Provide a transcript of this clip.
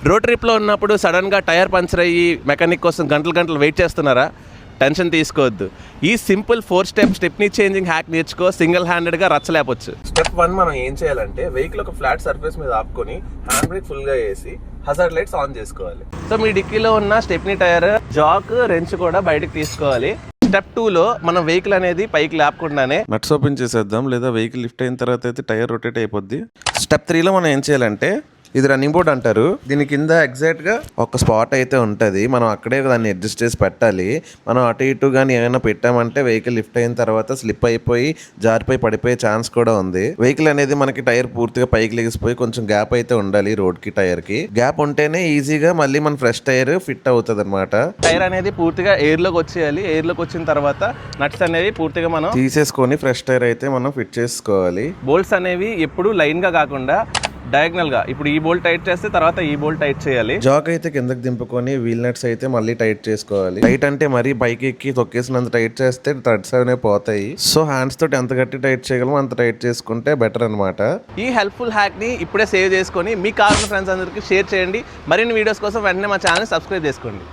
Road ట్రిప్లో ఉన్నప్పుడు సడన్గా టైర్ పంచర్ అయ్యి మెకానిక్ కోసం గంటలు వెయిట్ చేస్తున్నారా? టెన్షన్ తీసుకోవద్దు. ఈ సింపుల్ 4 స్టెప్ని చేంజింగ్ హ్యాక్ నేర్చుకో, సింగిల్ హ్యాండెడ్గా రచ్చలేపొచ్చు. స్టెప్ 1 మనం ఏం చేయాలంటే వెహికల్ ఒక ఫ్లాట్ సర్ఫేస్ మీద ఆపుకొని హ్యాండ్ బ్రేక్ ఫుల్గా వేసి హజార్డ్ లైట్స్ ఆన్ చేసుకోవాలి. సో మీ డిక్కీలో ఉన్న స్టెప్నీ టైర్, జాక్, రెంచ్ కూడా బయటకు తీసుకోవాలి. స్టెప్ 2లో మనం వెహికల్ అనేది పైకి లేపకుండానే నట్స్ ఓపెన్ చేసేద్దాం, లేదా వెహికల్ లిఫ్ట్ అయిన తర్వాత అయితే టైర్ రొటేట్ అయిపోద్ది. స్టెప్ 3లో మనం ఏం చేయాలంటే, ఇది రన్నింగ్ బోర్డ్ అంటారు, దీని కింద ఎగ్జాక్ట్గా ఒక స్పాట్ అయితే ఉంటుంది. మనం అక్కడే దాన్ని అడ్జస్ట్ చేసి పెట్టాలి. మనం అటు ఇటు కానీ ఏమైనా పెట్టామంటే వెహికల్ లిఫ్ట్ అయిన తర్వాత స్లిప్ అయిపోయి జారిపోయి పడిపోయే ఛాన్స్ కూడా ఉంది. వెహికల్ అనేది మనకి టైర్ పూర్తిగా పైకి లెగిసిపోయి కొంచెం గ్యాప్ అయితే ఉండాలి. రోడ్ కి టైర్ కి గ్యాప్ ఉంటేనే ఈజీగా మళ్ళీ మన ఫ్రెష్ టైర్ ఫిట్ అవుతుంది అనమాట. టైర్ అనేది పూర్తిగా ఎయిర్ లోకి వచ్చేయాలి. ఎయిర్ లోకి వచ్చిన తర్వాత నట్స్ అనేవి పూర్తిగా మనం తీసేసుకొని ఫ్రెష్ టైర్ అయితే మనం ఫిట్ చేసుకోవాలి. బోల్ట్స్ అనేవి ఎప్పుడు లైన్ గా కాకుండా డయాగ్నల్ గా, ఇప్పుడు ఈ బోల్ట్ టైట్ చేస్తే తర్వాత ఈ బోల్ట్ టైట్ చేయాలి. జాక్ అయితే కిందకి దింపుకొని వీల్ నట్స్ అయితే మళ్ళీ టైట్ చేసుకోవాలి. టైట్ అంటే మరీ బైక్ ఎక్కి తొక్కేసినంత టైట్ చేస్తే థ్రెడ్స్ అనేవి పోతాయి. సో హ్యాండ్స్ తోటి ఎంత గట్టి టైట్ చేయగలమో అంత టైట్ చేసుకుంటే బెటర్ అనమాట. ఈ హెల్ప్ఫుల్ హ్యాక్ ని ఇప్పుడే సేవ్ చేసుకొని మీ కావాల్సిన ఫ్రెండ్స్ అందరికి షేర్ చేయండి. మరిన్ని వీడియోస్ కోసం వెంటనే మా ఛానల్ సబ్స్క్రైబ్ చేసుకోండి.